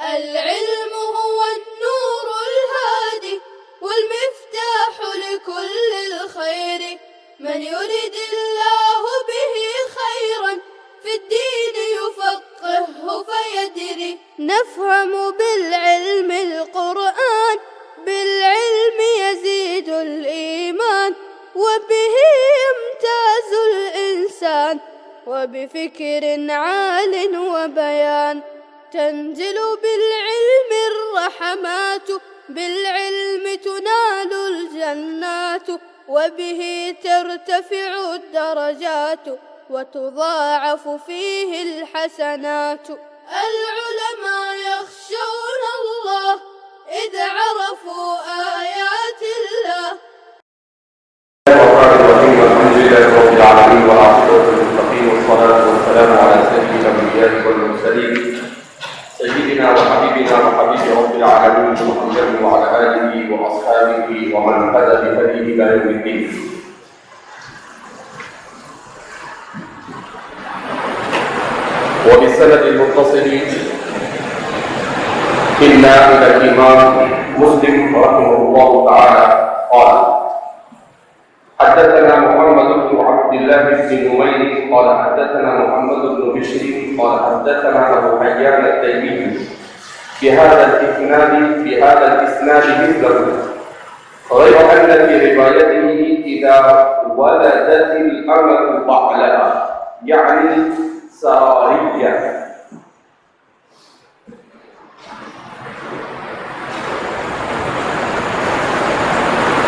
العلم هو النور الهادي والمفتاح لكل الخير، من يرد الله به خيرا في الدين يفقهه فيدري. نفهم بالعلم القرآن، بالعلم يزيد الإيمان، وبه يمتاز الإنسان، وبفكر عال وبيان. تنزل بالعلم الرحمات، بالعلم تنال الجنات، وبه ترتفع الدرجات، وتضاعف فيه الحسنات. العلماء يخشون الله إذ عرفوا آيات الله. الحمد لله رب العالمين والعاقبة للمتقين والصلاة والسلام على سيد الأنبياء والمرسلين سيدنا وحبيبنا وحبيب رب العالمين محمد وعلى آله وأصحابه ومن هدى بهديه إلى يوم الدين. وبالسند المتصل إلى الإمام مسلم رحمه الله تعالى قال: حدثنا محمد بن عبد الله بن نمير قال حدثنا محمد بن بشر قال حدثنا أبو حيان التيمي بهذا الإسناد مثله، غير أن في روايته إذا ولدت الأمة بعلها يعني سرارية.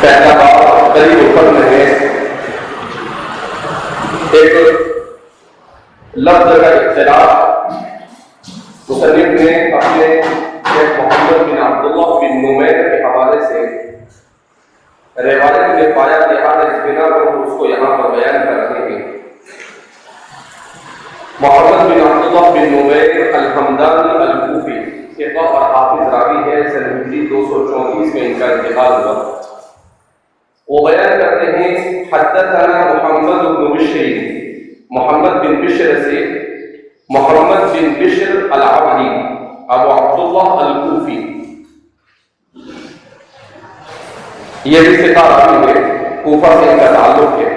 پہلا باب قریب الفرم ہے، ایک لفظ کا اختلاف مصنف نے اپنے شیخ محمد بن عبداللہ بن نمیر کے حوالے سے روایت میں پایا، لہذا اس بنا پر اس کو یہاں پر بیان کر رہے ہیں۔ محمد بن عبداللہ بن نمیر الحمدانی الکوفی ثقہ اور حافظ راوی ہے، سن ہجری 234 میں ان کا انتقال ہوا۔ وہ بیان کرتے ہیں حدثنا محمد بن بشر، محمد بن بشر سے محمد بن بشر العبدی ابو عبداللہ الکوفی، یہ بھی ثقہ راوی ہے، کوفہ سے ان کا تعلق ہے۔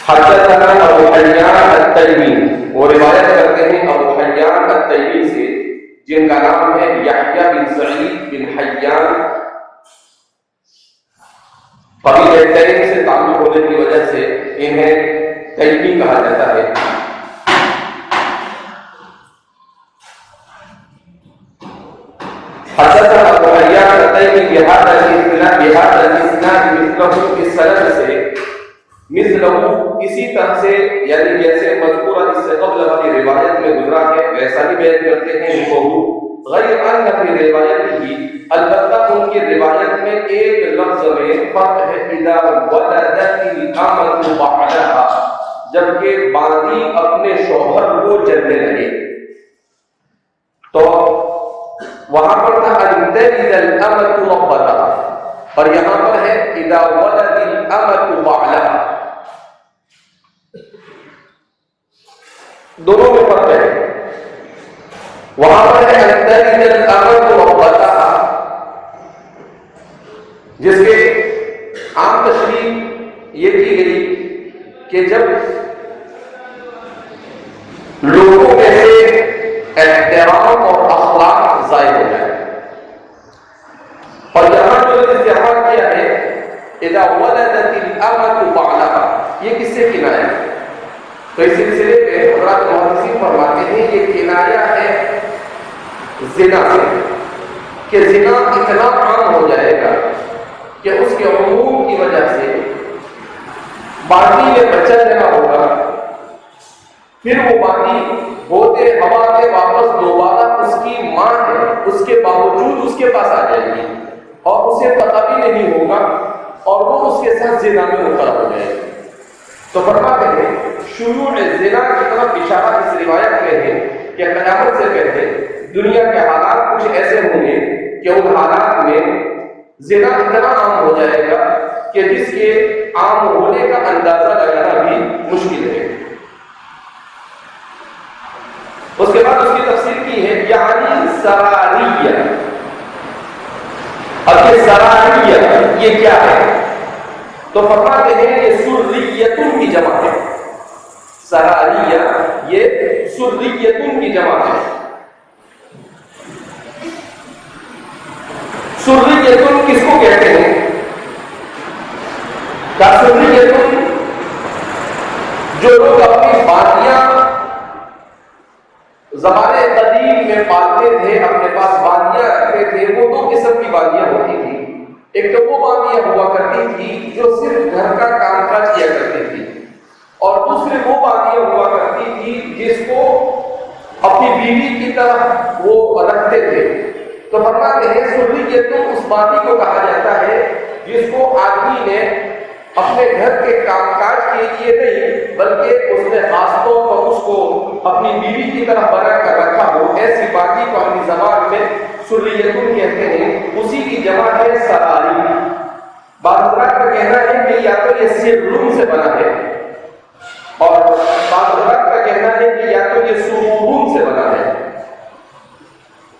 حدثنا ابو حیان التیمی، وہ روایت کرتے ہیں ابو حیان التیمی سے جن کا نام ہے یحییٰ بن سعید بن حیان، قبیلہ تیم سے تعلق ہونے کی وجہ سے انہیں تیمی کہا جاتا ہے۔ حدثنا ابو حیان التیمی بهذا الاسناد مثله، اس سند سے مثله اسی طرح سے، یعنی جیسے مذکورہ اس سے قبل والی روایت میں گزرا ہے ویسا ہی بیان کرتے ہیں۔ غیر ان فی روایته، البتہ ان کی روایت میں ایک لفظ میں فرق ہے، اذا ولدت الامة بعلها، جبکہ باندی اپنے شوہر کو جننے لگے، تو وہاں پر تھا ان تلد الامة ربتها، اور یہاں پر ہے اذا ولدت الامة بعلها، دونوں میں فرق ہے۔ وہاں پر ہے ان تلد الامة ربتها، جس کے عام تشریح یہ کی گئی کہ جب لوگوں میں سے احترام اور اخلاق ضائع ہو جائے، اور یہاں جو استعمال کیا ہے اذا ولدت الامة بعلها، یہ کس سے کنایا ہے؟ تو اس سلسلے میں حضرات محدثین فرماتے ہیں یہ کنایا ہے زنا سے، کہ زنا اتنا عام ہو جائے گا کہ اس کے عموم کی وجہ سے باندی میں بچہ دینا ہوگا، پھر وہ باندی ہوتے ہواتے واپس دوبارہ اس کی ماں ہے، اس کے باوجود اس کے پاس آ جائے گی اور اسے پتہ بھی نہیں ہوگا، اور وہ اس کے ساتھ زنا میں مبتلا ہو جائے گی۔ تو فرماتے ہیں شروع زنا کی طرف اشارہ اس روایت میں ہے کہ قیامت سے پہلے دنیا کے حالات کچھ ایسے ہوں گے کہ ان حالات میں زنا اتنا عام ہو جائے گا کہ جس کے عام ہونے کا اندازہ لگانا بھی مشکل ہے۔ اس کے بعد اس کی تفسیر کی ہے یعنی سراریہ. اب یہ سراریہ یہ کیا ہے؟ تو فرماتے ہیں یہ سریتن کی جمع ہے. سراریہ یہ سریتن کی جمع ہے. سریتن کس کو کہتے ہیں؟ سریتن جو لوگ اپنی بادیاں زمانے قدیم میں پالتے تھے، اپنے پاس بادیاں رکھتے تھے، وہ دو قسم کی بادیاں ہوتی تھی. ایک تو وہ بادیاں ہوا کرتی تھی جو صرف گھر کا کام کاج کیا کرتی تھی، اور دوسری وہ بادیاں ہوا کرتی تھی جس کو اپنی بیوی کی طرح وہ رکھتے تھے. تو فرماتے ہیں سریتن اس بادی کو کہا جاتا ہے جس کو آدمی نے اپنے گھر کے کام کاج کے لیے نہیں بلکہ اس نے خاص طور پر اس کو اپنی بیوی کی طرح بنا کر رکھا ہو. ایسی بادی کو اپنی زبان میں سریتن کہتے ہیں. اسی کی جمع ہے سراری. بعض حضرات کا کہنا ہے کہ یا تو یہ سرون سے بنا ہے اور بعض حضرات کا کہنا ہے کہ یا تو یہ سرون سے بنا ہے.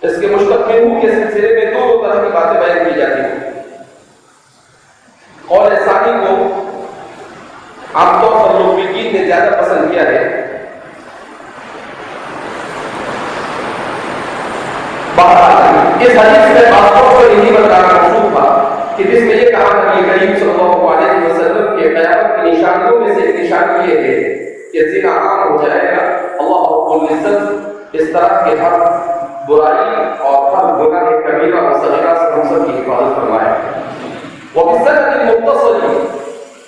اس کے مشتقوں کے سلسلے میں دو طرح کی باتیں بیان کی جاتی ہیں. قول ثانی کو عام طور پر لوگ نے زیادہ پسند کیا ہے. اس حدیث میں خاص طور پر یہی بتانا موجود تھا کہ جس میں یہ کہا نبی کریم صلی اللہ علیہ وسلم کے قیامت کی نشانیوں میں سے ایک نشانی یہ ہے کہ زنا عام ہو جائے گا. اللہ رب العزت اس طرح کے ہر برائی اور ہر گناہ کبیرہ و صغیرہ سے ہم سب کی حفاظت فرمائے. وبالسند المتصل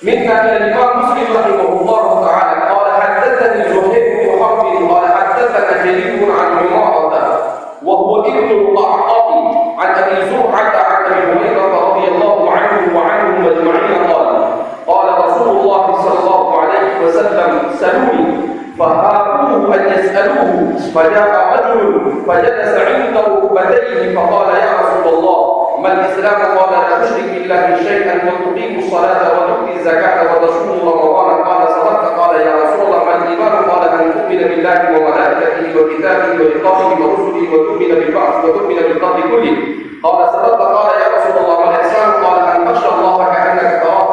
منا الى الامام مسلم رحمه الله تعالى قال حدثني زهير بن حرب قال حدثنا جرير عن عمارة وهو ابن القعقاع عن ابي زرعة عن ابي هريرة رضي الله عنه وعنهم اجمعين قال رسول الله صلى الله عليه وسلم سلوني فهابوه ان يسألوه فجاء رجل فجلس عند ركبتيه فقال يا رسول الله ما الإسلام؟ قال لا تشرك بالله شيئا وتقيم الصلاة وتؤتي الزكاة وتصوم رمضان. قال صدقت. قال يا رسول الله ما الإيمان؟ قال أن تؤمن بالله وملائكته وكتابه ولقائه ورسله وتؤمن بالبعث وتؤمن بالقدر كله. قال صدقت. قال يا رسول الله ما الإحسان؟ قال أن تخشى الله كأنك تراه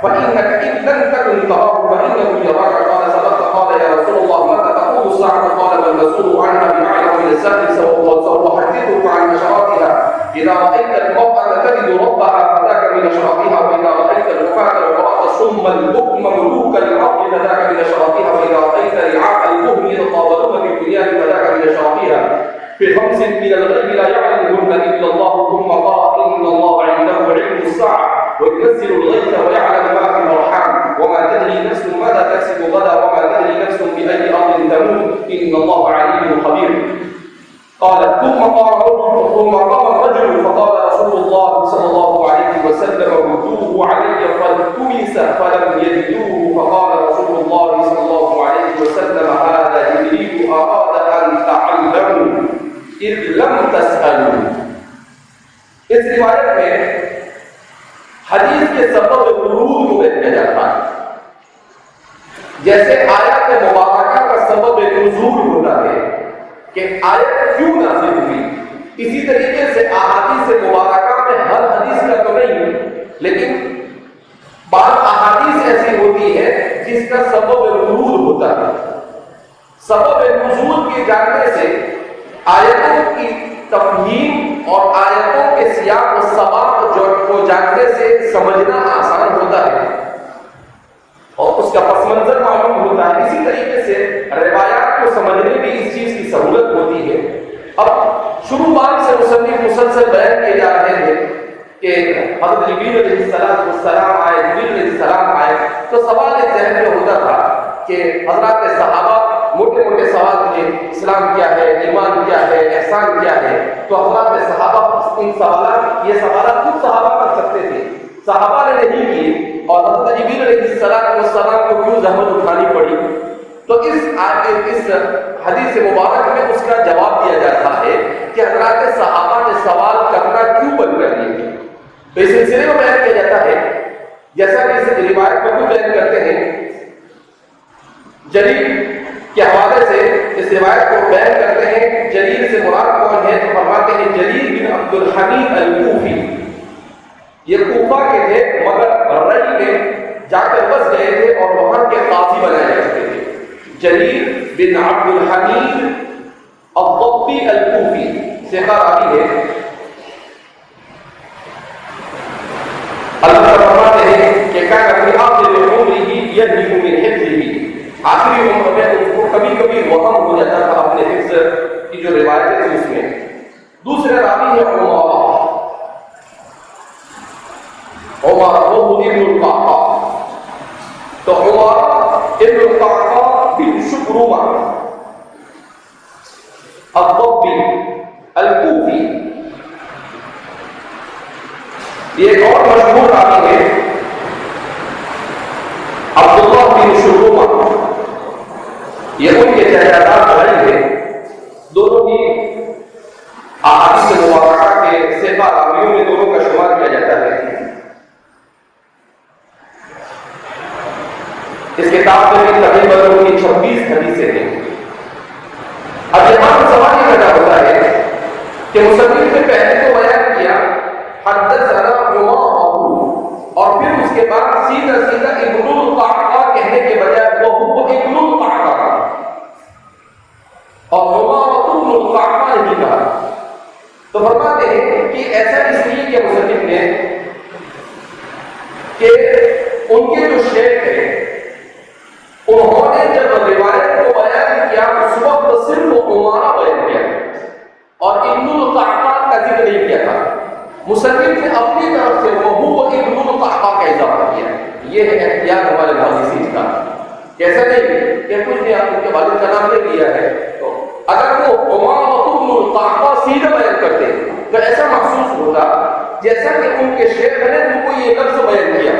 فإنك إن لم تكن تراه فإنه يراك. قال صدقت. قال يا رسول الله متى تقوم الساعة؟ قال ما المسؤول عنها بأعلم من السائل سأحدثك عن أشراطها. إذا رأيت المرأة تجد ربها فذاك من أشراطها، وإذا رأيت الوفاة العراة ثم البكم ملوك الأرض فذاك من أشراطها، وإذا رأيت رعاء البهم يتطاولون في البنيان فذاك من أشراطها. في خمس من الغيب لا يعلمهن إلا الله. ثم قال إن الله عنده علم الساعة وينزل الغيث ويعلم ما في الأرحام وما تدري نفس ماذا تكسب غدا وما تدري نفس بأي أرض تموت إن الله عليم خبير. قال ثم قام الرجل فقال رسول الله صلى الله عليه وسلم ردوه علي فالتمس فلم يجدوه. فقال رسول الله صلى الله عليه وسلم هذا جبريل أراد أن تعلموا إذ لم تسألوا. اس روایت میں حدیث کے سبب ورود کو دیکھا جاتا ہے. جیسے آیات مبارکہ کا سبب نزول ہوتا ہے کہ آیت کیوں نازل ہوئی، اسی طریقے سے احادیث مبارکہ میں ہر حدیث کا تو نہیں لیکن بعض احادیث ایسی ہوتی ہے جس کا سبب ورود ہوتا ہے. سبب نزول کے جاننے سے آیتوں کی تفہیم اور آیتوں کے سیاق و سباق کو جاننے سے سمجھنا آسان ہوتا ہے اور اس کا پس منظر معلوم ہوتا ہے. اسی طریقے سے روایات کو سمجھنے بھی اس چیز کی سہولت ہوتی ہے. اب شروعات سے مصنف مسلسل بیان کیے جا رہے ہیں کہ حضرت جبریل علیہ السلام آئے، جبریل علیہ السلام آئے تو سوال ذہن میں ہوتا تھا کہ حضرات صحابہ موٹے موٹے سوال تھے، اسلام کیا ہے، ایمان کیا ہے، احسان کیا ہے. تو حضرات صحابہ ان سوالات یہ سوالات خود صحابہ کر سکتے تھے، صحابہ نے نہیں کیے اور حضرت جبریل علیہ السلام کو کیوں زحمت اٹھانی پڑی. تو اس حدیث مبارک میں اس کا جواب دیا جاتا ہے کہ حضرات صحابہ نے سوال کرنا کیوں بند کر دیے. تو اس سلسلے میں بیان کیا جاتا ہے جیسا کہ اس روایت میں بھی بیان کرتے ہیں جریر کے حوالے سے. اس اس روایت کو بیان کرتے ہیں جریر سے مراد کون ہے، تو فرماتے ہیں جریر بن عبد الحمید الکوفی، یہ کوفہ کے تھے مگر رئی میں جا کر بس گئے تھے اور وہاں کے قاضی بنائے جاتے تھے۔ جریر بن عبد الحمید الضبی الکوفی ثقہ راوی ہے۔ اللہ فرماتے ہیں کہ کان فی آخر عمرہ یدنو من حفظہ، آخری عمر میں ان کو کبھی کبھی وہم ہو جاتا تھا اپنے حفظ کی جو روایتیں تھیں اس میں۔ دوسرے راوی ہے عمر ابن القعقاع، تو عمر ابن القعقاع بن شبرمہ الضبی الکوفی، یہ ایک اور مشہور راوی ہے عبداللہ بن شبرمہ، یہ ان کے جہیزات بھائی ہیں، دونوں ہی احادیث مبارکہ کے ثقہ راویوں میں دونوں کا شمار کیا جاتا ہے۔ اس کتاب میں بھی تقریباً 26 حدیثیں ہیں۔ اب یہاں سوال یہ پیدا ہوتا ہے کہ مصنف نے پہلے تو بیان کیا حدثنا عمر، اور پھر اس کے بعد سیدھا ابن القعقاع کہنے کے بجائے وہ ابن القعقاع اور عمر ابن القعقاع نہیں کہا، تو فرماتے ہیں کہ ایسا اس لیے کہ مصنف نے کہ ان کے جو شیخ تھے انہوں نے جب روایت کو بیان کیا اس وقت صرف عمارہ بیان کیا اور ابن القعقاع کا ذکر نہیں کیا تھا۔ مصنف نے اپنی طرف سے وہ ابن القعقاع کا اضافہ کیا۔ یہ ہے احتیاط ہمارے محدثین کا، کیسا نہیں کہ کچھ نے آپ کے والد کا نام لے لیا ہے، تو اگر وہ عمارہ ابن القعقاع سیدھا بیان کرتے تو ایسا محسوس ہوتا جیسا کہ ان کے شیخ نے ان کو یہ لفظ بیان کیا،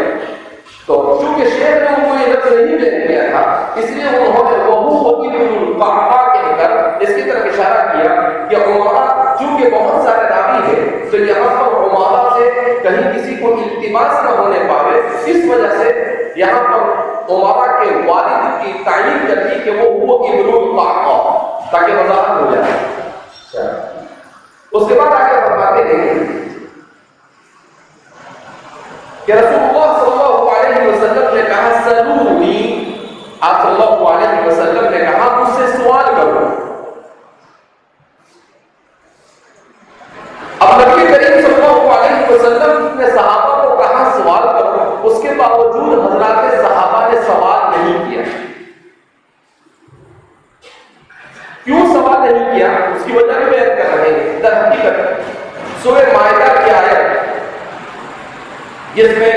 تو چونکہ شیخ نے ان کو یہ لفظ نہیں بیان کیا تھا اس لیے انہوں نے وہ ابن القعقاع کہہ کر اس کی طرف اشارہ کیا کہ عمارہ چونکہ بہت سارے راوی ہیں تو یہاں پر عمارہ سے کہیں کسی کو التباس نہ ہونے پاوے، اس وجہ سے یہاں پر عمارہ کے والد کی تعین کر دی کہ وہ ابن القعقاع، تاکہ وضاحت ہو جائے۔ اس کے بعد آگے فرماتے ہیں کہ رسول اللہ صلی اللہ علیہ وسلم نے کہا سلونی، آپ صلی اللہ علیہ وسلم نے کہا مجھ سے سوال کرو۔ اب نبی کریم صلی اللہ علیہ وسلم نے صحابہ کو کہا سوال کرو، اس کے باوجود حضرات صحابہ نے سوال نہیں کیا۔ کیوں سوال نہیں کیا اس کی وجہ بھی بیان کر رہے ہیں۔ در حقیقت سورہ مائدہ کی آیت جس میں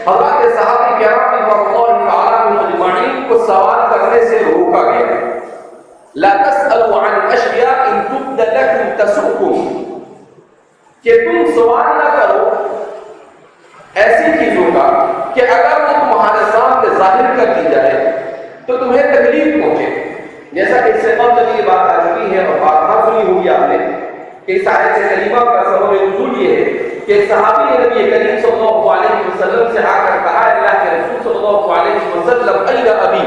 حضرات صحابہ کرام رضی اللہ تعالی عنہم اجمعین کو سوال کرنے سے روکا گیا، لا تسألوا عن اشیاء ان تبد لکم تسؤکم، کہ تم سوال نہ کرو ایسی چیزوں کا کہ اگر وہ تمہارے سامنے ظاہر کر دی جائے تو تمہیں تکلیف پہنچے، جیسا کہ اس سے قبل بھی یہ بات آ چکی ہے اور بات سنی ہوگی آپ نے کہ اس آیت کریمہ کا سبب نزول یہ ہے کہ ایک صحابی نے نبی کریم صلی اللہ علیہ وسلم سے آ کر کہا اللہ کے رسول صلی اللہ علیہ وسلم این ابی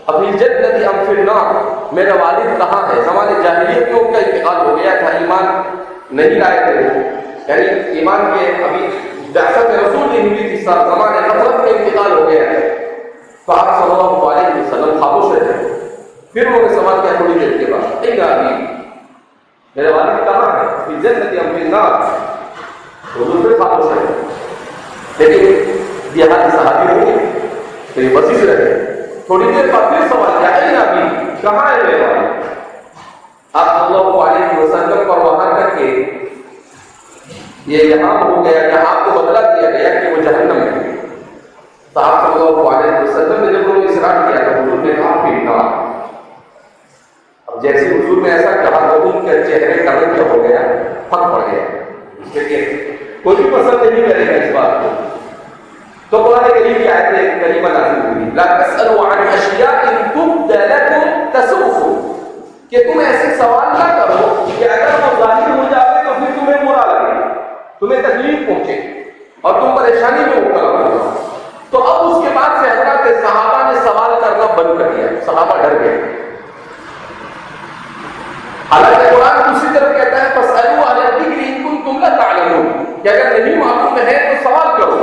ابی الجنت ام فی النار، میرا والد کہاں ہے؟ زمانے جاہلیت میں ان کا انتقال ہو گیا تھا، ایمان نہیں لائے تھے، یعنی ایمان کے ابھی بعثت رسول نہیں ہوئی تھی، زمانے غفلت میں انتقال ہو گیا ہے۔ تو آپ صلی اللہ علیہ وسلم خاموش رہے، پھر انہوں نے سوال کیا تھوڑی دیر کے بعد این ابی، میرے والد کہاں ہے؟ فی الجنت ام فی النار، حضور پھر خاموش رہے، لیکن دیہاتی صحابی ہوں گے تو یہ بسیج رہے، تھوڑی دیر بعد پھر سوال کیا این ابی، کہاں ہے میرے والد؟ آپ صلی اللہ علیہ وسلم پر وہاں تک کہ یہ یہاں ہو گیا کہ آپ کو بدلا دیا گیا کہ وہ جہنم میں، تو آپ صلی اللہ علیہ وسلم نے جب انہوں نے اصرار کیا تو حضور نے کہا فی النار۔ اب جیسے حضور نے ایسا کہا تو ان کے چہرے کا رنگ کیا ہو گیا، پھٹ پڑ گیا، اس لیے کوئی بھی پسند نہیں کرے گا اس بات کو۔ تو قرآن کریم کی آیت کریمہ نازل ہوئی لا تسألوا عن اشیاء ان تبد لکم تسؤکم، کہ تم ایسے سوال نہ کرو کہ اگر وہ ظاہر ہو جائے تو پھر تمہیں برا لگے، تمہیں تکلیف پہنچے اور تم پریشانی میں مبتلا ہو۔ تو اب اس کے بعد سے حضرات صحابہ نے سوال کرنا بند کر دیا، صحابہ ڈر گئے۔ حالانکہ قرآن دوسری طرف کہتا ہے فَاسْأَلُوا أَهْلَ الذِّكْرِ إِن كُنتُمْ لَا تَعْلَمُونَ کہ اگر نہیں معلوم ہے تو سوال کرو.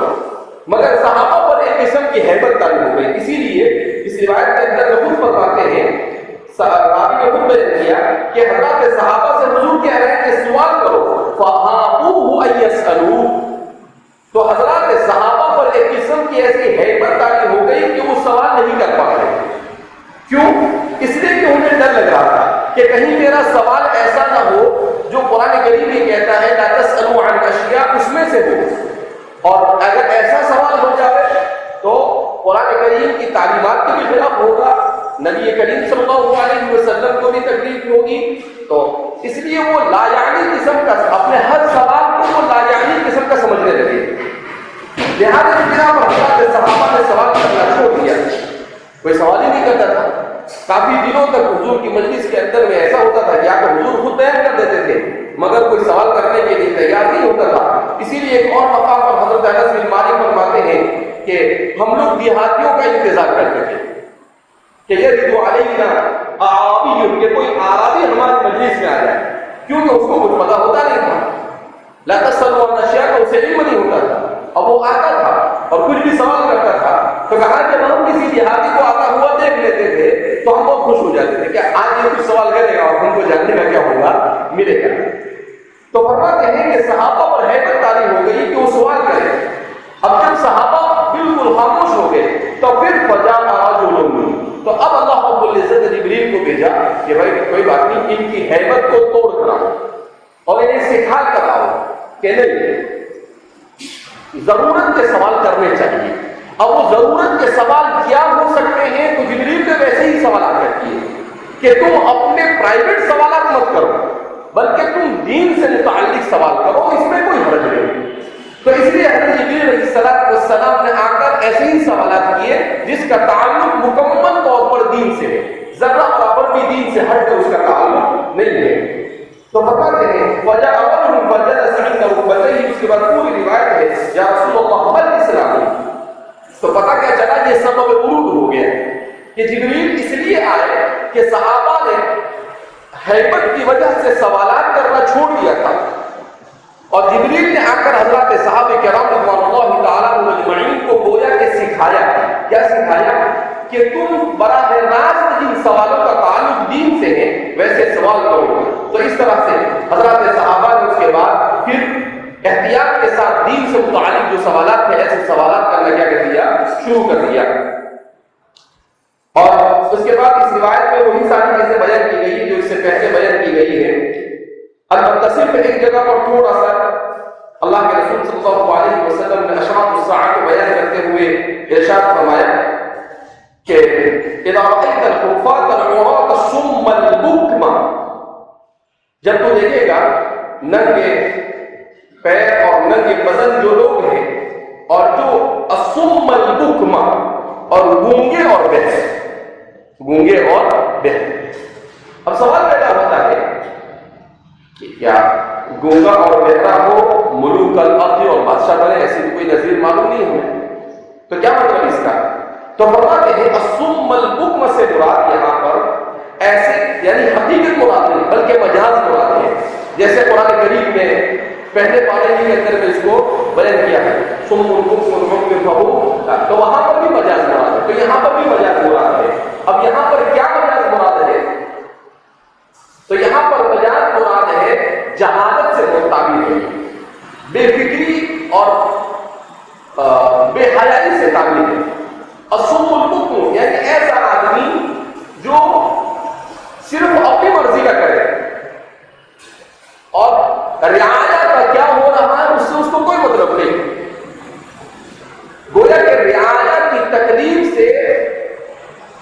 مگر صحابہ پر ایک قسم کی ہیبت تاری ہو گئی. اسی لیے اس روایت کے اندر خود فرماتے ہیں، راوی نے خود بیان کیا کہ حضرات صحابہ سے حضور کہہ رہے ہیں کہ سوال کرو فَهَابُوهُ أَن يَسْأَلُوا. تو حضرات صحابہ پر ایک قسم کی ایسی ہیبت تاری ہو گئی کہ وہ سوال نہیں کر پا رہے. کیوں؟ اس لیے کہ انہیں ڈر لگ رہا تھا کہ کہیں میرا سوال ایسا نہ ہو جو قرآن کریم میں کہتا ہے لا تسألوا عن اشیاء اس میں سے ہو. اور اگر ایسا سوال ہو جائے تو قرآن کریم کی تعلیمات کے بھی خلاف ہوگا، نبی کریم صلی اللہ علیہ وسلم کو بھی تکلیف ہوگی. تو اس لیے وہ لا یعنی قسم کا اپنے ہر سوال کو وہ لا یعنی قسم کا سمجھنے لگے. لہٰذا اس بنا پر حضرات صحابہ نے سوال کرنا چھوڑ دیا، کوئی سوال ہی نہیں کرتا تھا. کافی دنوں تک حضور کی مجلس کے اندر میں ایسا ہوتا تھا کہ یا تو حضور خود بیان کر دیتے تھے مگر کوئی سوال کرنے کے لیے تیار نہیں ہوتا تھا. اسی لیے ایک اور مقام پر حضرت انس بن مالک فرماتے ہیں کہ ہم لوگ دیہاتیوں کا انتظار کرتے تھے کہ یرد علینا اعرابی، کہ کوئی اعرابی ہماری مجلس میں آ جائے، کیونکہ اس کو کچھ پتہ ہوتا نہیں تھا. لا تسألوا عن اشیاء کا اسے علم نہیں ہوتا تھا. اب وہ آتا تھا اور کچھ بھی سوال کرتا تھا تو کہا کہ ہم کسی دیہاتی کو آتا ہوا دیکھ لیتے تھے تو ہم بہت خوش ہو جاتے تھے کہ آج یہ کچھ سوال کرے گا اور ہم کو جاننے کا کیا ہوگا، ملے گا. تو فرماتے ہیں کہ صحابہ پر ہیبت تاری ہو گئی کہ وہ سوال کرے. اب جب صحابہ بالکل خاموش ہو گئے تو پھر فجاء رجل، تو اب اللہ رب العزت نے جبریل کو بھیجا کہ بھائی کوئی بات نہیں، ان کی ہیبت کو توڑ کراؤ اور انہیں سکھا کراؤ کہ نہیں ضرورت کے سوال کرنے چاہیے. اب وہ ضرورت کے سوال کیا ہو سکتے ہیں؟ تو جبریل نے ویسے ہی سوالات کرتی ہے کہ تم اپنے پرائیویٹ سوالات مت کرو بلکہ تم دین سے متعلق سوال کرو، اس میں کوئی حرج نہیں. تو اس لیے حضرت جبریل علیہ السلام نے آ کر ایسے ہی سوالات کیے جس کا تعلق مکمل طور پر دین سے ہے، ذرا برابر بھی دین سے ہٹ کر اس کا تعلق نہیں ہے. تو فرماتے ہیں وجہ اول فجلس عند ركبتيه، اس کے بعد پوری روایت ہے یا رسول اللہ مل اسلام. تو پتہ کیا چلا، یہ سبب ورود ہو گیا کہ جبریل اس لیے آئے کہ صحابہ نے ہیبت کی وجہ سے سوالات کرنا چھوڑ دیا تھا اور جبریل نے آ کر حضرات صحابہ کرام رضوان اللہ تعالیٰ عنہم اجمعین کو گویا کہ سکھایا. کیا سکھایا؟ کہ تم براہ راست جن سوالوں کا تعلق دین سے ہے ویسے سوال کرو. تو اس طرح سے حضرات صحابہ نے اس کے بعد پھر احتیاط کے ساتھ دین سے متعلق جو سوالات تھے ایسے سوالات کرنا کیا کر دیا، شروع کر دیا. اور اس کے بعد اس روایت میں وہی ساری چیزیں بیان کی گئی جو اس سے پہلے بیان کی گئی ہے. البتہ صرف ایک جگہ پر تھوڑا سا اللہ کے رسول صلی اللہ علیہ وسلم نے اشراط الساعہ کو بیان کرتے ہوئے ارشاد فرمایا کہ اذا رأيت الحفاة العراة الصم البكم، جب تو دیکھے گا ننگے پیر اور ننگے بدن جو لوگ ہیں اور جو الصم البکم اور گونگے اور بہرے، گونگے اور بہرے. اب سوال پیدا ہوتا ہے کہ کیا گونگا اور بہرا ہو ملوک الارض اور بادشاہ بنے؟ ایسی کوئی نظیر معلوم نہیں ہے. تو کیا مطلب اس کا؟ تو فرماتے ہیں الصم البکم سے مراد یہاں پر ایسے یعنی حقیقت مراد نہیں بلکہ مجاز مراد ہے. جیسے قرآن کریم میں پہلے پارے کے اندر میں اس کو بیان کیا ہے صم البکم العمي فهم، تو وہاں پر بھی مجاز مراد ہے، تو یہاں پر بھی مجاز مراد ہے. اب یہاں پر کیا مجاز مراد ہے؟ تو یہاں پر مجاز مراد ہے جہالت سے تعبیر ہے، بے فکری اور بے حیائی سے تعبیر ہے. الصم البکم یعنی ایسا آدمی جو صرف اپنی مرضی کا کرے اور رعایا کا کیا ہو رہا ہے اس سے اس کو کوئی مطلب نہیں. گویا کہ رعایا کی تکلیف سے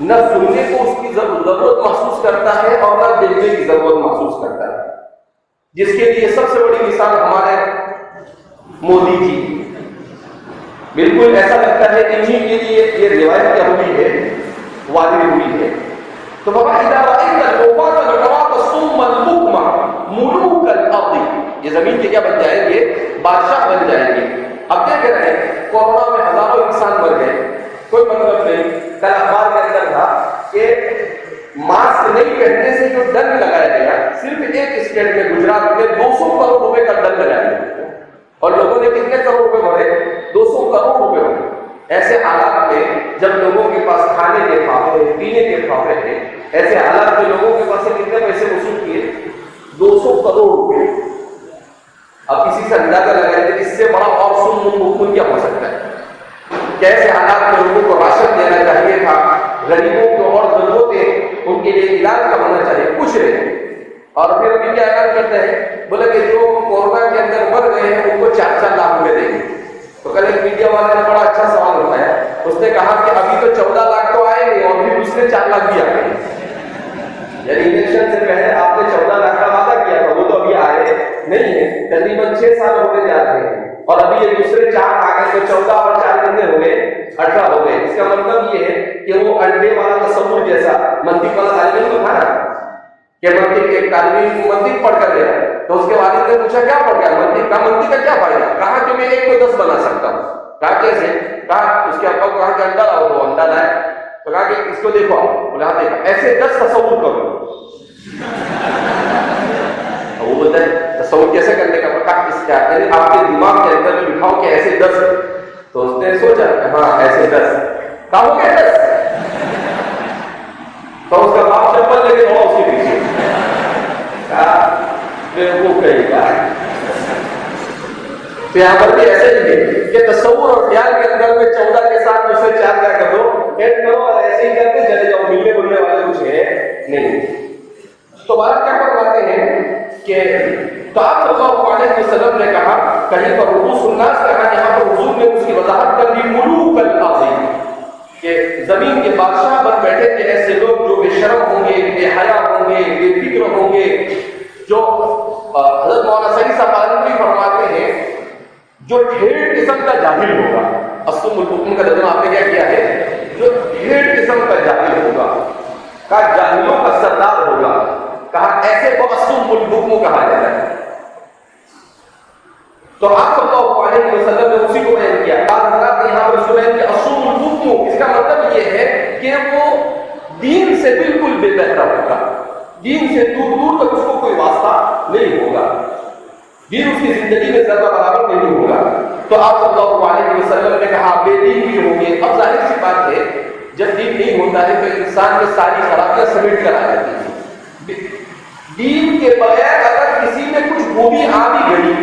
نہ سننے کو اس کی ضرورت محسوس کرتا ہے اور نہ دیکھنے کی ضرورت محسوس کرتا ہے. جس کے لیے سب سے بڑی مثال ہمارے مودی جی، بالکل ایسا لگتا ہے انہی کے لیے یہ روایت کیا ہوئی ہے، واضح ہوئی ہے. تو بابا اذا رأيت الحفاة العراة الصم البكم ملوك الارض، یہ زمین کے کیا بن جائیں گے؟ بادشاہ بن جائیں گے. اب کیا کہہ رہے ہیں؟ کورونا میں ہزاروں انسان مر گئے، کوئی مطلب نہیں. کل اخبار کے اندر تھا کہ ماسک نہیں پہننے سے جو دنڈ لگایا گیا، صرف ایک اسٹیٹ میں گجرات میں 200 کروڑ روپے کا دنڈ لگایا گیا، اور لوگوں نے کتنے کروڑ روپے بھرے؟ 200 کروڑ روپے بھرے۔ ایسے حالات میں جب لوگوں کے پاس کھانے کے فاقے، پینے کے فاقے تھے، ایسے حالات میں لوگوں کے پاس سے کتنے پیسے وصول کیے؟ 200 کروڑ روپے۔ اب کسی سے اندازہ لگائیں کہ اس سے بڑا اور سن کیا ہو سکتا ہے؟ کیسے حالات میں لوگوں کو راشن دینا چاہیے تھا، غریبوں کو اور ضرورتیں ان کے لیے علاج کا ہونا چاہیے، کچھ نہیں۔ اور پھر ابھی کیا اعلان کرتے ہیں؟ بولے کہ جو کورونا کے اندر مر گئے ہیں ان کو 4-4 لاکھ روپے دیں گے۔ تو کل ایک میڈیا والے نے بڑا اچھا سوال اٹھایا، اس نے کہا کہ ابھی تو 14 لاکھ تو آئے گے اور پھر دوسرے 4 لاکھ بھی آئے گے۔ یعنی الیکشن سے پہلے آپ نے 14 لاکھ کا وعدہ کیا تھا، وہ تو ابھی آئے نہیں ہے، تقریباً 6 سال ہونے جا رہے ہیں، اور ابھی یہ دوسرے 4 آ گئے تو 14 اور 4 کتنے ہو گئے؟ 18 ہو گئے۔ اس کا مطلب یہ ہے کہ وہ انڈے والا تصور جیسا منطق والا طالب علم تو تھا نا، کہ منطق ایک طالب علم منطق پڑھ کر گیا تو اس کے والد نے پوچھا کیا پڑھ گیا؟ منطق کا کیا فائدہ؟ کہا کہ میں 1 کو 10 بنا سکتا ہوں۔ کہا کیسے؟ کہا اس کے ابا کو کہا کہ انڈا لاؤ، تو انڈا لائے، تو کہا کہ اس کو دیکھو، بولا ہاں دیکھا، ایسے 10 تصور کرو۔ وہ بولتا ہے تصور کیسے کرنے کا؟ کہا اس کا یعنی آپ کے دماغ کے اندر میں بٹھاؤ کہ ایسے 10، تو اس نے سوچا کہ ہاں ایسے 10، کہا ہو گیا 10، تو اس کا باپ چپل لے کے دوڑا اس کے پیچھے، کہا وہ کہے گا۔ تو یہاں پر بھی ایسے ہی ہے کہ تصور اور خیال کے اندر میں 14 کے ساتھ دوسرے 4 کیا کر دو، ایڈ کرو، اور ایسے ہی کرتے چلے جاؤ، ملنے بولنے والے کچھ ہے نہیں۔ تو بات کیا فرماتے ہیں کہ تو آپ صلی اللہ علیہ وسلم نے کہا، کہیں پر رؤوس الناس کہا، یہاں پر حضور نے اس کی وضاحت کر دی، ملوک الارض، کہ زمین کے بادشاہ بن بیٹھے تھے ایسے لوگ جو بے شرم ہوں گے، بے حیا ہوں گے، بے فکر ہوں گے، جو حضرت مولانا سعید صاحب عالمگیر فرماتے ہیں جو ڈھیر قسم کا جاہل ہوگا۔ الصم البکم کا ترجمہ آپ نے کیا کیا ہے؟ جو ڈھیر قسم کا جاہل ہوگا، کہا جاہلوں کا سردار ہوگا، کہا ایسے کو الصم البکم کہا جاتا ہے۔ تو آپ صلی اللہ علیہ وسلم نے اسی کو بیان کیا۔ بعض حضرات نے یہاں پر اس کو بیان کیا الصم البکم، اس کا مطلب یہ ہے کہ وہ دین سے بالکل بے بہرا ہوگا، دین سے دور دور تک اس کو کوئی واسطہ نہیں ہوگا، دین اس کی زندگی میں ذرہ برابر نہیں ہوگا۔ تو آپ صلی اللہ علیہ وسلم نے کہا بے دین بھی ہوں گے۔ اب ظاہر سی بات ہے جب دین نہیں ہوتا ہے تو انسان میں ساری خرابیاں سمیٹ کر آ جاتی ہیں۔ دین کے بغیر اگر کسی میں کچھ خوبی آ بھی گئی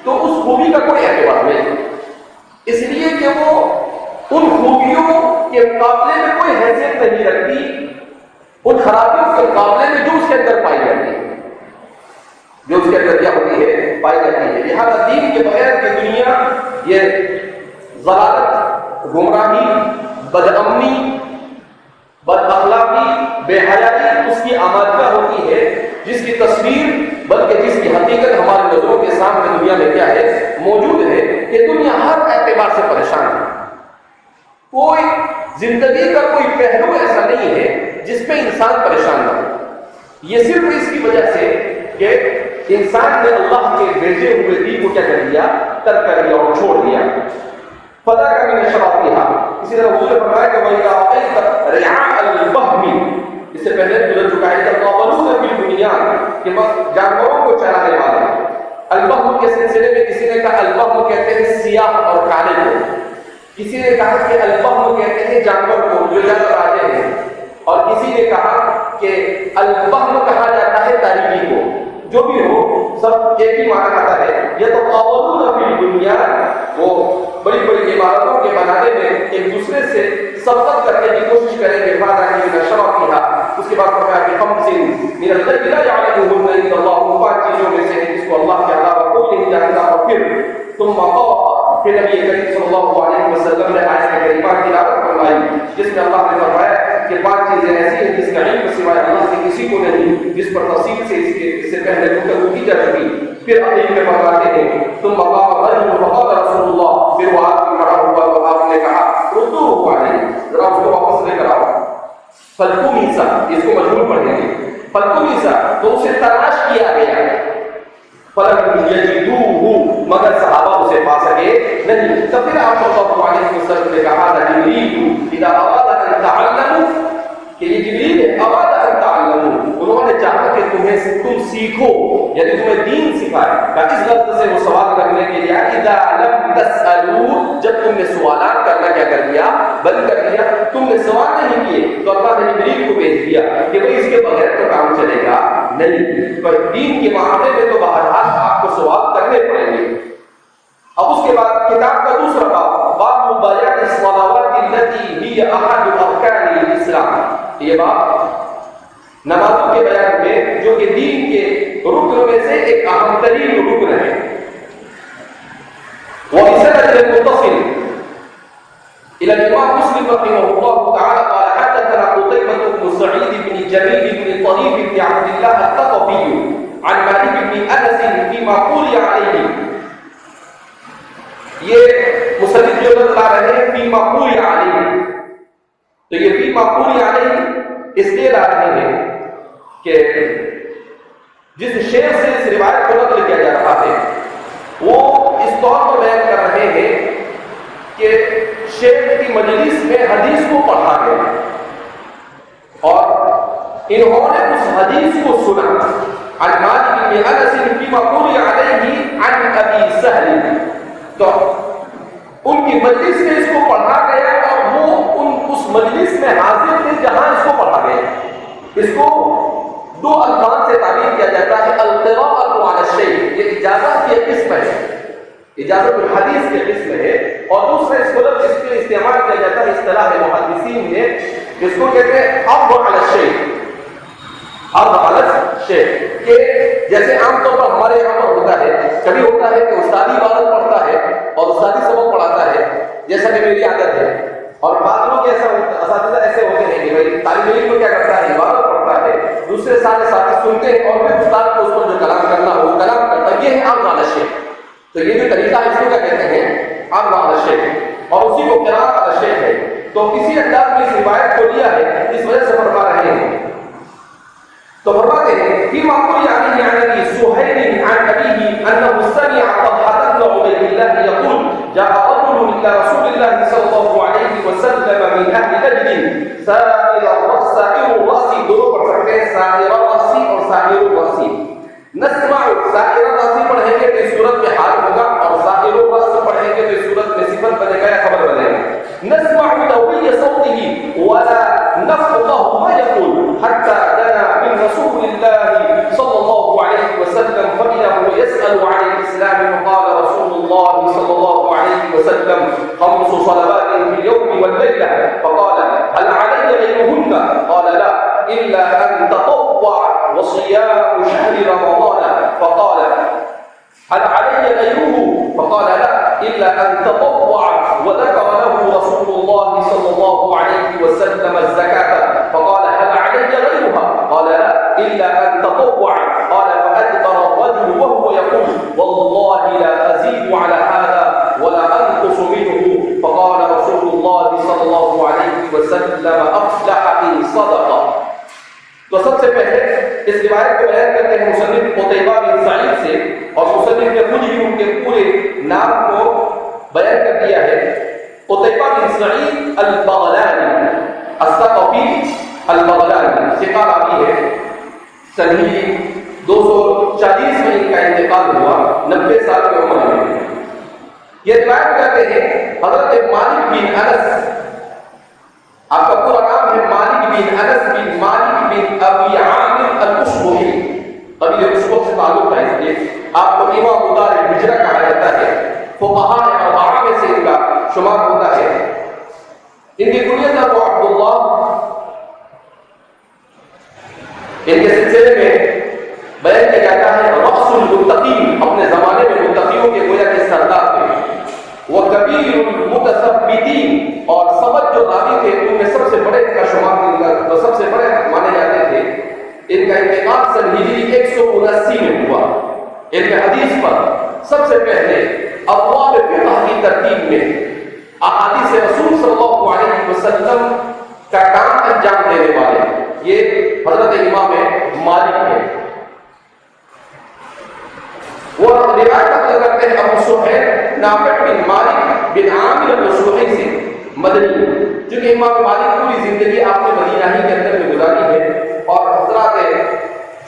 تو اس خوبی کا کوئی اعتبار نہیں، اس لیے کہ وہ ان خوبیوں کے مقابلے میں کوئی حیثیت نہیں رکھتی ان خرابیوں کے مقابلے میں جو اس کے اندر پائی جاتی ہے، جو اس کے اندر کیا ہوتی ہے، پائی جاتی ہے۔ لہٰذا دین کے بغیر کی دنیا یہ ضلالت، گمراہی، بدامنی، بد اخلاقی، بے حیائی اس کی آمادگاہ ہوتی ہے، جس کی تصویر بلکہ جس کی حقیقت ہماری نظروں کے سامنے دنیا میں کیا ہے، موجود ہے، کہ دنیا ہر اعتبار سے پریشان ہے۔ کوئی زندگی کا کوئی پہلو ایسا نہیں ہے جس پہ انسان پریشان نہ ہو۔ یہ صرف اس کی وجہ سے کہ انسان نے اللہ کے بھیجے ہوئے دین کو کیا کر دیا، ترک کر دیا اور چھوڑ دیا۔ فدا کا بھی نشرات کیا، اسی طرح حضور نے فرمایا کہ وَإِذَا رَأَيْتَ رِعَاءَ الْبَهْمِ، اس سے پہلے گزر چکا ہے تَطَاوَلُونَ بِالْبُنْيَانِ کہ جانوروں کو چرانے والے۔ البہم کے سلسلے میں کسی نے کہا البہم کہتے ہیں سیاہ اور کالے کو، کسی نے کہا کہ البہم کہتے ہیں جانور کو جو جانور آتے ہیں، اور کسی نے کہا کہ البہم کہا جاتا ہے تاریکی کو۔ جو بھی ہو سب ایک ہی معنی آتا ہے۔ یہ تو قاولون فی الدنیا، وہ بڑی بڑی عمارتوں کے بنانے میں ایک دوسرے سے سبقت کرنے کی کوشش کریں گے۔ فاذا کی نشرہ کیا، اس کے بعد فرمایا کہ خمس من الغیب لا یعلمہن الا اللہ، 5 چیزوں میں سے جس کو اللہ کے علاوہ کوئی نہیں جانتا۔ اور پھر ثم قرأ، پھر نبی کریم صلی اللہ علیہ وسلم نے آیت کریمہ کی تلاوت فرمائی جس میں اللہ نے فرمایا کہ 5 چیزیں ایسی ہیں جس کا علم سوائے اللہ سے کسی کو نہیں، جس پر تفصیل سے اس سے پہلے گفتگو کی جا چکی۔ پھر عقیل میں فرماتے ہیں ثم قام الرجل فقال رسول اللہ، پھر وہ آدمی کھڑا ہوا تو آپ نے کہا ردوہ علیہ، ذرا اس کو واپس لے کر آؤ۔ فالتمس، اس کو مجهول پڑھیں گے، فالتمس، تو اسے تلاش کیا گیا، فلم یجدوہ، مگر صحابہ اسے پا سکے نہیں۔ تو پھر آپ صلی اللہ علیہ وسلم نے کہا جبریل اذا اراد ان تعلموا، کہ یہ جبریل ہے، اراد ان تعلموا تم سیکھو، یعنی تمہیں دین سکھائے. اس لفظ سے وہ سوال کرنے کے لیے اذا لم تسألوا، جب تم نے سوالات کرنا کیا کر دیا؟ بند کر دیا. تم نے سوال نہیں کیے تو اللہ نے جبریل کو بھیج دیا کہ بھئی اس کے بغیر تو کام چلے گا نہیں. پر دین کے معاملے میں تو بہرحال آپ کو سوال کرنے پڑیں گے. اب اس کے بعد کتاب کا دوسرا باب بیان الصلوات التي هي احد ارکان الاسلام. یہ باب نمازوں کے بیان میں جو کہ دین کے رکن میں سے ایک اہم ترین رکن ہے. وبسند المتصل الى الامام مسلم رحمه الله تعالى قال حدثنا قتيبة بن سعيد بن جميل بن طريف بن عبد الله الثقفي عن مالك بن انس فيما قرئ عليه. یہ مصنف جو بتا رہے ہیں فیما قرئ علیہ، تو یہ فیما قرئ علیہ اس لیے لا رہے ہیں کہ جس شیخ سے اس روایت کو نقل کیا جا رہا ہے وہ اس طور پر بیان کر رہے ہیں کہ شیخ کی مجلس میں حدیث کو پڑھا گیا اور انہوں نے اس حدیث کو سنا. عن مالک بن انس فیما قرئ علیہ عن ابی سہل، تو ان کی مجلس میں اس کو پڑھا گیا اور وہ اس مجلس میں حاضر تھے جہاں اس کو پڑھا گیا. اس کو دو الفاظ سے تعبیر کیا جاتا ہے القراءۃ علی الشیء، یہ اجازت کی قسم ہے، اجازت الحدیث کی قسم ہے. اور دوسرا اس کو لفظ اس کے استعمال کیا جاتا ہے اصطلاح محدثین میں، جس کو کہتے ہیں عرض علی الشیء. عرض علی الشیء کہ جیسے عام طور پر ہمارے یہاں پر ہوتا ہے، کبھی ہوتا ہے کہ استادی عبادت پڑھتا ہے اور استادی سبق پڑھاتا ہے، جیسا کہ میری عادت ہے. اور بعض لوگ ایسا اساتذہ ایسے ہوتے ہیں کہ بھائی طالب علم کو کیا کرتا ہے، عبادت پڑھتا ہے، دوسرے سارے ساتھی سنتے ہیں اور پھر استاد کو اس پر جو کلام کرنا ہو وہ کلام کرتا ہے. یہ ہے عرض علی الشیء. تو یہ جو طریقہ ہے اس کو کیا کہتے ہیں؟ عرض علی الشیء، اور اسی کو قراءۃ علی الشیء ہے. تو کسی انداز میں اس روایت کو لیا ہے، اس وجہ سے فرما رہے ہیں. تو فرماتے ہیں فيما قرئ عليه عن ابي سهيل عن ابيه انه سمع طلحة بن عبيد الله يقول جاء رجل الى رسول الله صلى الله عليه وسلم من اهل نجد سائر الراس دونوں پڑھ سکتے ہیں، سائر الراس اور سائر الراس. نسمع سائر الراس پڑھیں گے تو اس صورت میں حال ہوگا، اور سائر الراس پڑھیں گے تو اس صورت میں صفت بنے گا یا خبر بنے گا. نسمع دوي صوته ولا نفقه ما يقول حتى دنا من رسول الله صلى الله عليه وسلم فإذا هو يسأل عن الإسلام فقال رسول الله صلى الله عليه وسلم 5 صلوات في اليوم والليلة. فقال هل علي غيرهن؟ قال لا إلا أن تطوع وصيام شهر رمضان. فقال هل علي غيره؟ فقال لا إلا أن تطوع. وذكر له رسول الله صلى الله عليه وسلم الزكاة. فقال هل علي غيرها؟ قال لا إلا أن تطوع. قال فأدبر الرجل وهو يقول والله لا أزيد على هذا ولا أنقص منه. فقال رسول الله صلى الله عليه وسلم أفلح إن صدق. تو سب سے پہلے اس روایت کو بیان کرتے ہیں مصنف قتیبہ بن سعید سے، اور مصنف نے خود ہی ان کے پورے نام کو بیان کر دیا ہے. قتیبہ بن سعید البغلانی الثقفی البغلانی ثقہ راوی ہے. سن ہجری 240 میں ان کا انتقال ہوا، 90 سال کی عمر میں. یہ روایت کرتے ہیں حضرت مالک بن انس، آپ کا پورا نام ہے مالک بن انس بن مالک بن ابی عامر الاشبہی، قبیلہ اشبہ سے تعلق ہے، اس لیے آپ کو امام دار الہجرہ کہا جاتا ہے. فقہاء اربعہ میں سے ان کا شمار ہوتا ہے. ان کی کنیت ابو عبداللہ. ان کے سلسلے میں بیان کیا جاتا ہے رأس المتقین، اپنے زمانے میں متقیوں کے گویا کے سردار تھے. وہ کبیر المتثبتین، اور سبق جو راوی تھے ان میں سب سے بڑے ان کا شمار، سب سے بڑے مانے جاتے تھے. ان کا انتقال سن ہجری 179 میں ہوا. ان کے حدیث پر سب سے پہلے ابواب فقہ کی ترتیب میں احادیث رسول صلی اللہ علیہ وسلم کا کام انجام دینے والے یہ حضرت امام مالک ہے. وہ روایت نقل کرتے ہیں ابو سہیل نافع بن مالک بن عامر الاشبہی سے، مدنی. چونکہ امام مالک پوری زندگی آپ نے مدینہ ہی کے اندر میں گزاری ہے، اور حضرات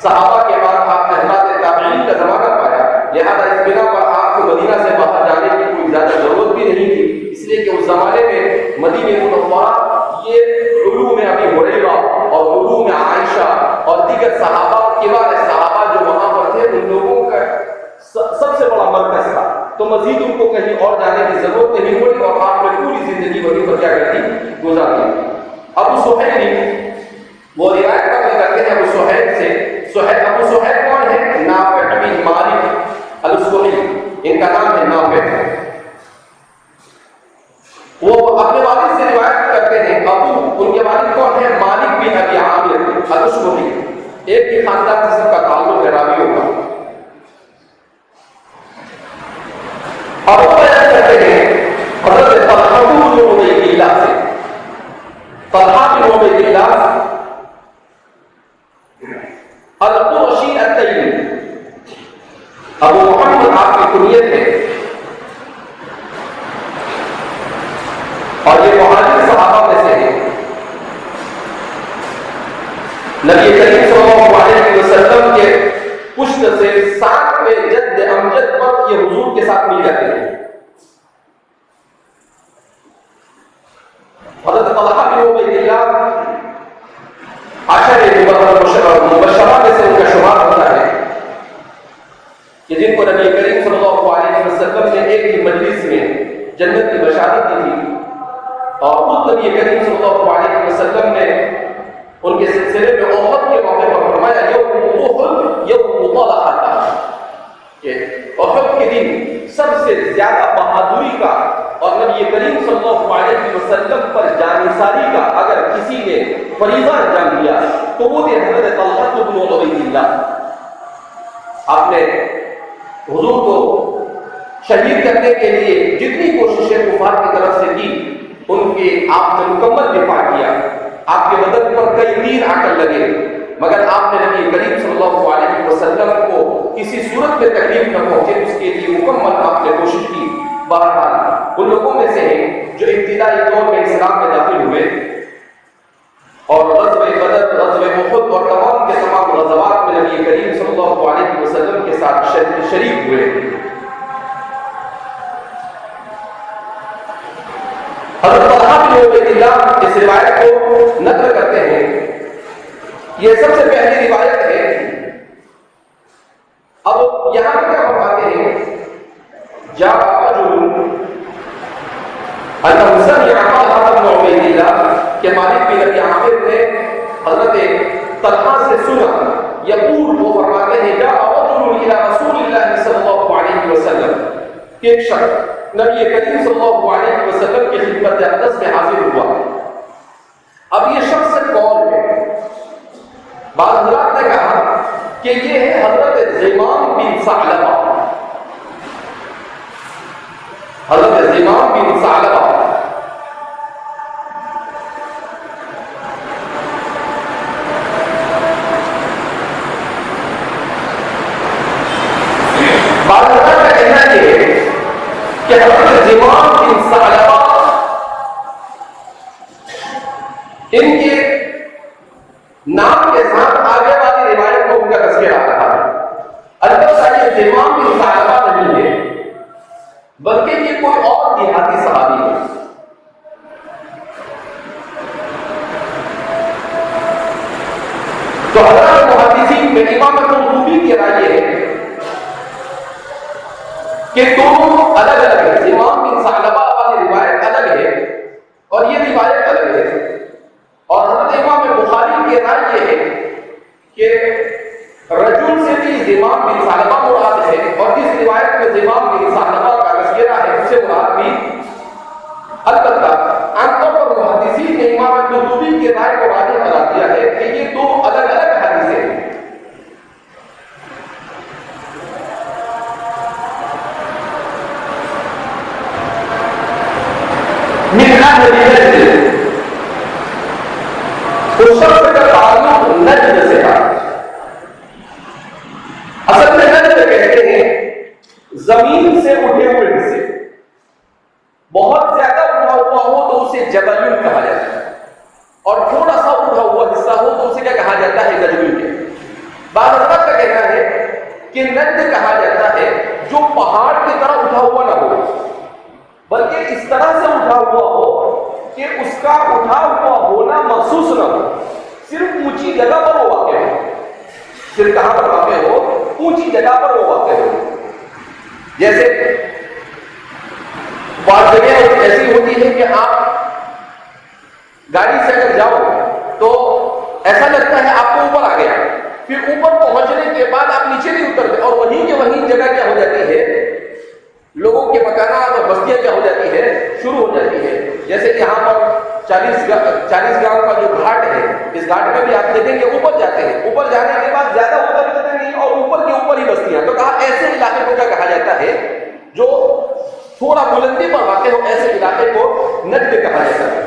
صحابہ کے بعد آپ نے حضرات تابعین کا زمانہ پایا، لہذا اس بنا پر آپ کو مدینہ سے باہر جانے کی کوئی زیادہ ضرورت بھی نہیں تھی، اس لیے کہ اس زمانے میں مدینہ منورہ یہ علوم ابی ہریرہ اور علوم عائشہ اور دیگر صحابہ کبار صحابہ جو وہاں پر تھے ان لوگوں کا سب سے بڑا مرکز تھا، تو مزید ان کو کہیں اور جانے کی ضرورت نہیں پڑی اور آپ نے پوری زندگی وہیں پر کیا کرتی گزار دی۔ ابو سہیل وہ روایت کرتے ہیں ابو سہیل سے، ابو سہیل کون ہے؟ نافع بن مالک الاسلمی، ان کا نام ہے نافع۔ وہ اپنے والد سے روایت کرتے ہیں، ابو ان کے والد کون ہے؟ مالک بن ابی عامر الاسلمی، ایک ہی خاندان سے سب کا تعلق ہے راویوں کا۔ اور وہ بیان کرتے ہیں حضرت طلحہ بن عبید اللہ سے، طلحہ بن عبید اللہ القرشی التیمی، ابو محمد آپ کی کنیت ہے، اور یہ مہاجر صحابہ میں سے ہیں۔ نبی کریم صلی اللہ علیہ وسلم کے پشت سے 7ویں جد امجد پر یہ حضور کے ساتھ مل جاتے ہیں۔ حضرت طلحہ بن عبید اللہ عشر مبشرہ میں سے ان کا شمار ہوتا ہے کہ جن کو نبی کریم صلی اللہ علیہ وسلم نے ایک ہی مجلس میں جنت کی بشارت دی تھی، اور خود نبی کریم صلی اللہ علیہ وسلم نے ان کے سلسلے میں احد کے موقع پر فرمایا یوم احد یوم طلحہ تھا، کہ احد کے دن سب سے زیادہ بہادری کا اور نبی کریم صلی اللہ علیہ وسلم پر جانثاری کا اگر کسی نے فریضہ انجام دیا تو وہ تھے حضرت طلحہ بن عبید اللہ۔ آپ نے حضور کو شہید کرنے کے لیے جتنی کوششیں کفار کی طرف سے کی ان کی آپ نے مکمل دفاع کیا، آپ کے بدن پر کئی تیر آ کر لگے، مگر آپ نے نبی کریم صلی اللہ علیہ وسلم کو کسی صورت میں تکلیف نہ پہنچے اس کے لیے مکمل آپ نے کوشش کی۔ بہرحال ان لوگوں میں سے ہیں جو ابتدائی دور میں اسلام میں داخل ہوئے اور غزوہ بدر، غزوہ احد اور تمام کے تمام غزوات میں نبی کریم صلی اللہ علیہ وسلم کے ساتھ شریک ہوئے۔ حضرت طلحہ بن عبید اللہ اس روایت کو نقل کرتے ہیں، یہ سب سے پہلی روایت ہے۔ اب یہاں پر کیا فرماتے ہیں؟ جاء رجل انه سمع طلحہ بن عبید اللہ کہ مالک بن ابی عامر نے حضرت طلحہ سے سنا، یقول وہ فرماتے ہیں جاء رجل الى رسول اللہ صلی اللہ علیہ وسلم، کہ ایک شخص نبی کریم صلی اللہ علیہ وسلم کی خدمت اقدس میں حاضر ہوا۔ اب یہ شخص کون ہے؟ بعض حضرات نے کہا کہ یہ ہے حضرت زمام بن ثعلبہ، حضرت زمام بن ثعلبہ۔ بعض حضرات کا کہنا یہ ہے کہ حضرت زمام بن ثعلبہ ان کے نام کے ساتھ آگے والی روایت کو ان کا تذکرہ رہا ہے۔ البتہ یہ زمام بن ثعلبہ نہیں ہے بلکہ یہ کوئی اور دیہاتی صحابی ہے۔ تو حضرات محدثین میں امام قرطبی کی رائے ہے کہ دونوں الگ الگ ہے، زمام بن ثعلبہ والی روایت الگ ہے اور یہ روایت الگ ہے، اور حضرت امام بخاری کی رائے یہ ہے کہ رجل سے بھی زمام بن ثعلبہ مراد ہے، اور جس روایت میں زمام بن ثعلبہ کا تذکرہ ہے اس سے مراد بھی، البتہ عام طور پر محدثین نے امام قرطبی کی رائے کو راجح قرار دیا ہے کہ یہ دو الگ الگ حدیثیں ہیں۔ من اہل نجد، اس شخص کا تعلق نجد سے تھا۔ اصل میں نجد کہتے ہیں زمین سے اٹھے ہوئے حصے، بہت زیادہ اٹھا ہوا ہو تو اسے جبل کہا جاتا ہے، اور تھوڑا سا اٹھا ہوا حصہ ہو تو اسے کیا کہا جاتا ہے؟ نجد۔ بعض حضرات کا کہنا ہے کہ نجد کہا جاتا ہے جو پہاڑ کی طرح اٹھا ہوا نہ ہو، بلکہ اس طرح سے اٹھا ہوا ہو کہ اس کا اٹھا ہوا ہونا محسوس نہ ہو، صرف اونچی جگہ پر وہ واقع ہو، صرف کہاں پر واقع ہو؟ اونچی جگہ پر وہ واقع ہو. جیسے بعض جگہ ایسی ہوتی ہے کہ آپ گاڑی سے اگر جاؤ تو ایسا لگتا ہے آپ کو اوپر آ گیا، پھر اوپر پہنچنے کے بعد آپ نیچے نہیں اترتے اور وہیں کے وہیں جگہ کیا ہو جاتی ہے، لوگوں کے مکانات اور بستیاں کیا ہو جاتی ہے، شروع ہو جاتی ہے. جیسے کہ یہاں پر 40 گاؤں کا جو گھاٹ ہے، اس گھاٹ میں بھی آپ دیکھیں گے اوپر جاتے ہیں، اوپر جانے کے بعد زیادہ اوپر اترتے نہیں اور اوپر کے اوپر ہی بستیاں. تو کہا ایسے علاقے کو کیا کہا جاتا ہے؟ جو تھوڑا بلندی پر واقع ہو، ایسے علاقے کو نجد کہا جاتا ہے.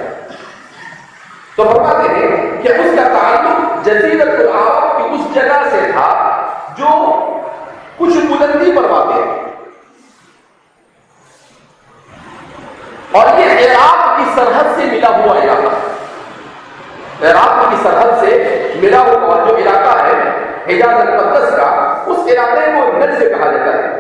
تو فرماتے ہیں کہ اس کا تعلق جزیرۃ العرب کی اس جگہ سے تھا جو کچھ بلندی پر واقع ہے، اور یہ عراق کی سرحد سے ملا ہوا علاقہ، عراق کی سرحد سے ملا ہوا جو علاقہ ہے حجاز المقدس کا، اس علاقے کو نجد کہا جاتا ہے.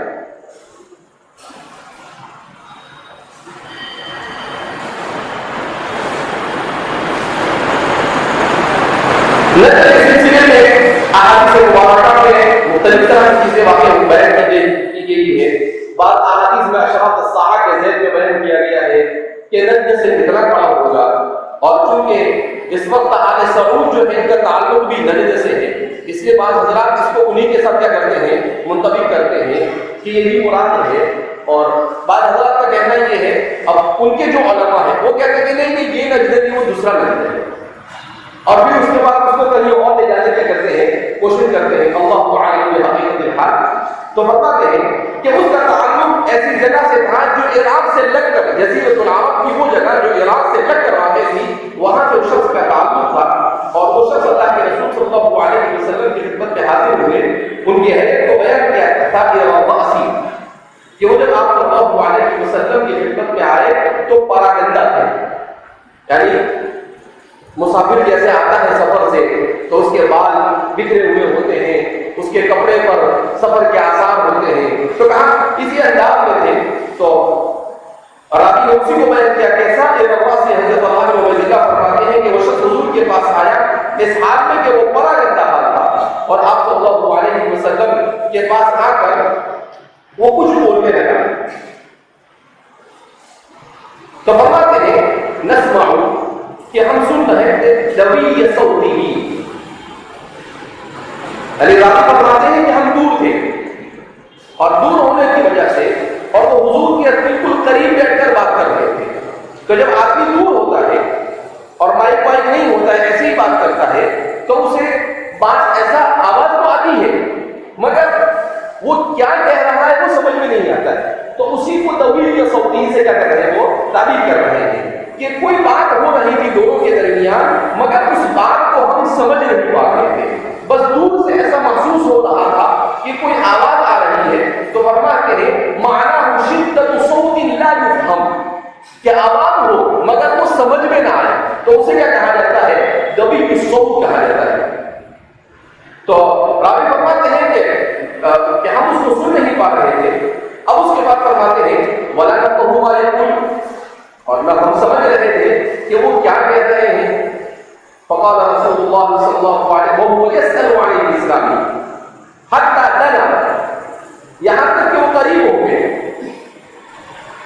نجد کے سلسلے میں احادیث مبارکہ میں مختلف طرح کی چیزیں واقع بیان کی گئی ہے. بعض احادیث میں اشراط الساعہ کے ذیل میں بیان کیا گیا ہے کہ نجد سے فتنہ کھڑا ہوگا، اور چونکہ اس وقت آل سعود جو ہے ان کا تعلق بھی نجد سے ہے، اس لیے بعض حضرات اس کو انہی کے ساتھ کیا کرتے ہیں، منطبق کرتے ہیں کہ یہی مراد ہے. اور بعض حضرات کا کہنا یہ ہے، اب ان کے جو علماء ہیں وہ کہتے ہیں کہ نہیں یہ نجد نہیں، وہ دوسرا نجد ہے، اور پھر اس کے بعد اس کو کہیں اور لے جانے کے کرتے ہیں، کوشش کرتے ہیں. اللہ عالم بحقیقت الحال. تو فرماتے ہیں کہ اس کا تعلق ایسی جگہ سے تھا جو عراق سے لگ کر، جزیرۃ العرب کی وہ جگہ جو عراق سے لگ کر واقع تھی، وہاں سے اس شخص کا تعلق تھا. اور وہ شخص اللہ کے رسول صلی اللہ علیہ وسلم کی خدمت میں حاضر ہوئے، ان کی حیثیت کو بیان کیا تھا کہ وہ جب آپ صلی اللہ علیہ وسلم کی خدمت میں آئے تو پراگندہ تھے، یعنی مسافر جیسے آتا ہے سفر سے تو اس کے بال بکھرے ہوئے ہوتے ہیں، اس کے کپڑے پر سفر کے آثار ہوتے ہیں. تو کہاں اسی انداز میں تھے. تو راوی نے اسی کو بیان کیا کیسا سے حضرت اللہ علیہ فرماتے ہیں کہ وہ شخص حضور کے پاس آیا اس حال میں کہ وہ پراگندہ حال تھا، اور آپ صلی اللہ علیہ وسلم کے پاس آ کر وہ کچھ بولنے لگا. تو فرماتے ہیں نسمع کہ ہم سن رہے تھے دوی صوتی، علی راضی فرماتے ہیں کہ ہم دور تھے، اور دور ہونے کی وجہ سے اور وہ حضور کے بالکل قریب بیٹھ کر بات کر رہے تھے. تو جب آدمی دور ہوتا ہے اور مائک وائک نہیں ہوتا ہے، ایسے ہی بات کرتا ہے، تو اسے بات ایسا آواز تو آتی ہے مگر وہ کیا کہہ رہا ہے وہ سمجھ میں نہیں آتا ہے. تو اسی کو طویل یا صوتی سے کیا کر رہے ہیں، وہ تعبیر کر رہے ہیں کہ کوئی بات ہو رہی تھی دونوں کے درمیان، مگر اس بات کو ہم سمجھ نہیں پا رہے تھے، بس دور سے ایسا محسوس ہو رہا تھا کہ کوئی آواز آ رہی ہے. تو فرماتے ہیں معنی شدت صوت لا یفہم، کہ آواز ہو مگر وہ سمجھ میں نہ آئے، تو اسے کیا کہا جاتا ہے، دبی کی صوت کہا جاتا ہے. تو راوی فرماتے ہیں کہ ہم اس کو سن نہیں پا رہے تھے. اب اس کے بعد فرماتے ہیں وَلَا نَفْقَهُ مَا يَقُولُ، اور نہ ہم سمجھ رہے تھے کہ وہ کیا کہہ رہے ہیں. فقال رسول اللہ صلی اللہ علیہ وسلم وهو يسأل عن الإسلام حتى دنا، یہاں تک کہ وہ قریب ہو گئے،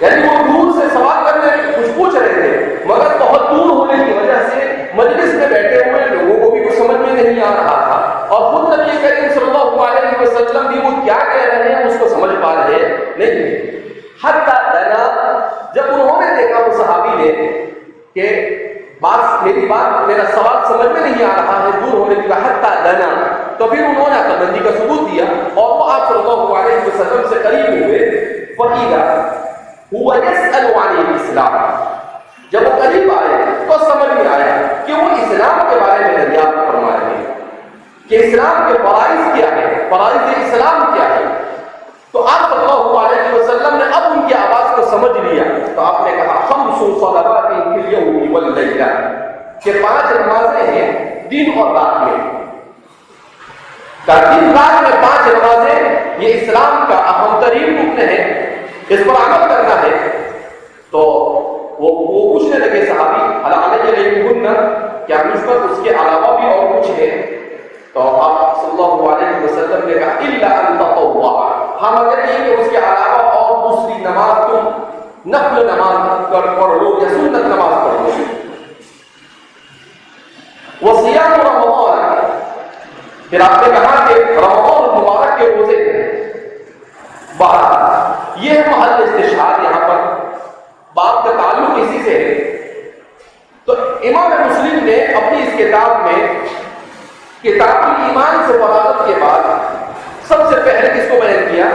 یعنی وہ دور سے سوال کرنے کچھ پوچھ رہے تھے مگر بہت دور ہونے کی وجہ سے مجلس میں بیٹھے ہوئے لوگوں کو بھی کچھ سمجھ میں نہیں آ رہا تھا، اور خود نبی کریم صلی اللہ علیہ وسلم بھی وہ کیا کہہ رہے ہیں اس کو سمجھ پا رہے نہیں. حتی دنا، جب انہوں نے دیکھا وہ صحابی نے کہ میرا سوال سمجھ میں نہیں آ رہا ہے، دور ہونے کی حتی دنا، تو پھر انہوں نے عقل مندی کا ثبوت دیا اور وہ آپ صلی اللہ علیہ وسلم سے قریب ہوئے. فَإِذَا هُوَ يَسْأَلُ عَنِ الْإِسْلَامِ، جب وہ قریب آئے تو سمجھ میں آیا کہ وہ اسلام کے بارے میں دریافت فرما رہے ہیں کہ اسلام کے فرائض کیا ہے، فرائض اسلام کیا ہے. تو آپ صلی اللہ علیہ وسلم نے اب ان کی آواز کو سمجھ لیا. تو آپ نے کہا خمس صلوات فی اليوم واللیلہ، کہ 5 نمازیں ہیں دن اور رات میں. دن رات میں 5 نمازیں یہ اسلام کا اہم ترین رکن ہے، اس پر عمل کرنا ہے. تو وہ پوچھنے لگے صحابی کیا مجھ پر اس کے علاوہ بھی اور کچھ ہے؟ تو آپ صلی اللہ علیہ وسلم نے کہا الا ان تطوع، ہاں مگر یہ کہ اس کے علاوہ اور دوسری نماز تم نفل نماز پڑھ لو یا سنت نماز پڑھ لو. وصیام رمضان، پھر آپ نے کہا کہ رمضان المبارک کے روزے. بات یہ ہے محل استشہاد، یہاں پر بات کا تعلق اسی سے ہے. تو امام مسلم نے اپنی اس کتاب میں کتاب الایمان سے فراغت کے بعد سب سے پہلے کس کو بیان کیا؟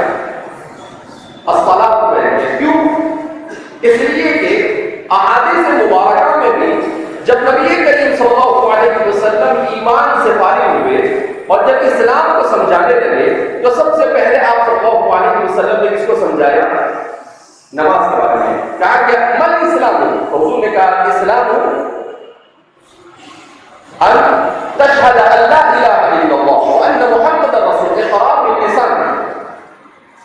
الصلاۃ کو بیان کیا. کیوں؟ اس لیے کہ احادیث مبارکہ میں بھی جب نبی کریم صلی اللہ علیہ وسلم ایمان سے فارغ ہوئے اور جب اسلام کو سمجھانے لگے تو سب سے پہلے آپ صلی اللہ علیہ وسلم نے کس کو سمجھایا؟ نماز کے بارے میں. کہا کہ من اسلام، حضور نے کہا اسلام ان تشہد ان لا الہ الا اللہ وان محمد رسول اللہ، اقرار باللسان.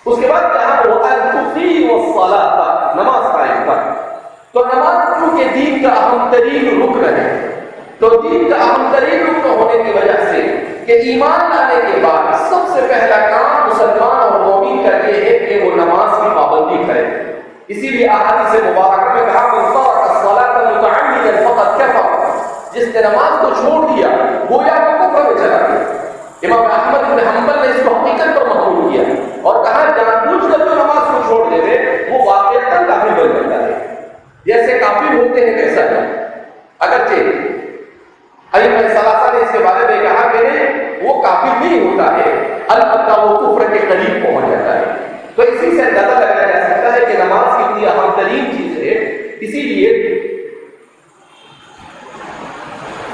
اس کے بعد کہا وان تقیم الصلاۃ، نماز قائم کر. تو نماز چونکہ دین کا اہم ترین رکن ہے، تو دین کا اہم ترین رکن ہونے کی وجہ سے کہ ایمان لانے کے بعد سب سے پہلا کام مسلمان اور مومن کا یہ ہے کہ وہ نماز کی پابندی کرے. اسی لیے احادیث مبارکہ میں کہا من ترک الصلاۃ متعمدا فقد کفر، جس نے نماز کو چھوڑ دیا گویا وہ کفر میں چلا گیا. امام احمد بن حنبل نے اس کو حقیقت پر محمول کیا اور کہا جان بوجھ کر جو نماز کو چھوڑ دے وہ واقعتا کافر بن جاتا ہے. جیسے کافر ہوتے ہیں کیسا ہے، اگرچہ ائمہ ثلاثہ نے اس کے بارے میں کہا کہ نہیں وہ کافر نہیں ہوتا ہے، البتہ وہ کفر کے قریب پہنچ جاتا ہے. تو اسی سے اندازہ لگایا جا سکتا ہے کہ نماز کتنی اہم ترین چیز ہے. اسی لیے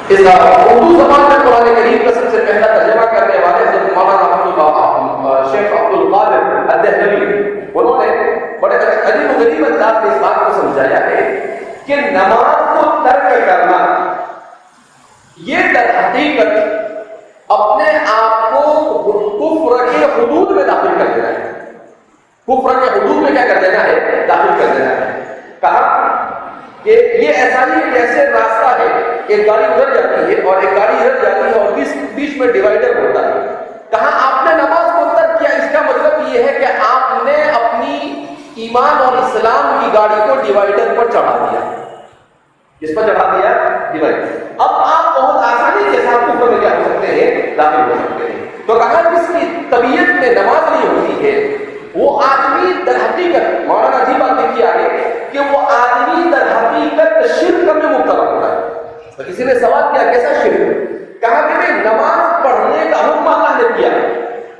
اس اردو زبان میں قرآن کریم کا سب سے پہلا ترجمہ کرنے والے حضرت مولانا شیخ عبد القادر الدہلوی، انہوں نے بڑے عجیب و غریب انداز میں اس بات کو سمجھایا ہے کہ نماز کو ترک کرنا یہ در حقیقت اپنے آپ کو کفر کے حدود میں داخل کر دینا ہے. کفر کے حدود میں کیا کر دینا ہے؟ داخل کر دینا ہے. کہا کہ یہ ایسا ہی ایسے راستہ ہے کہ ایک گاڑی ادھر جاتی ہے اور ایک گاڑی ادھر جاتی ہے اور بیچ میں ڈیوائیڈر ہوتا ہے. کہا آپ نے نماز کو ترک کیا، اس کا مطلب یہ ہے کہ آپ نے اپنی ایمان اور اسلام کی گاڑی کو ڈیوائیڈر پر چڑھا دیا. کس پر چڑھا دیا؟ ڈیوائیڈر. اب آپ بہت آسانی کے ساتھ کفر میں کیا ہو سکتے ہیں؟ داخل ہو سکتے ہیں. تو کہا جس کی طبیعت میں نماز نہیں ہوتی ہے وہ آدمی در حقیقت، مولانا جی بات دیکھیے آگے، کہ وہ آدمی در حقیقت شرک میں مبتلا ہوتا ہے. تو کسی نے سوال کیا کیسا شرک؟ کہا کہ نماز پڑھنے کا حکم اللہ نے کیا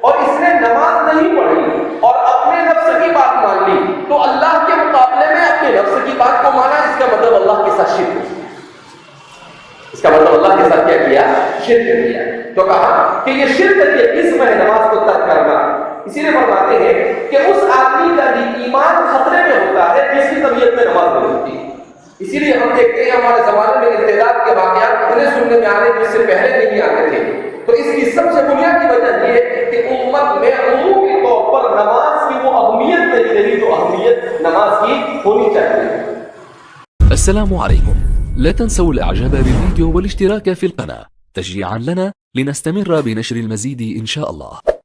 اور اس نے نماز نہیں پڑھی اور اپنے نفس کی بات مان لی، تو اللہ کے مقابلے میں اپنے نفس کی بات کو مانا، اس کا مطلب اللہ کے ساتھ شرک. اس کا مطلب اللہ کے ساتھ کیا کیا؟ شرک کیا. تو کہا کہ یہ شرک کی قسم ہے نماز کو ترک کرنا. اسی لیے فرماتے ہیں کہ اس آدمی کا بھی ایمان خطرے میں ہوتا ہے جس کی طبیعت میں نماز نہیں ہوتی. اسی لیے ہم دیکھتے ہیں ہمارے زمانے میں ارتداد کے واقعات اتنے سننے میں آ رہے جس سے پہلے نہیں آتے تھے. تو اس کی سب سے بنیادی وجہ یہ ہے کہ امت میں عمومی طور پر نماز کی وہ اہمیت نہیں رہی جو اہمیت نماز کی ہونی چاہیے. السلام عليكم. لا تنسوا الاعجاب بالفيديو والاشتراك في القناة تشجيعا لنا لنستمر بنشر المزيد إن شاء الله.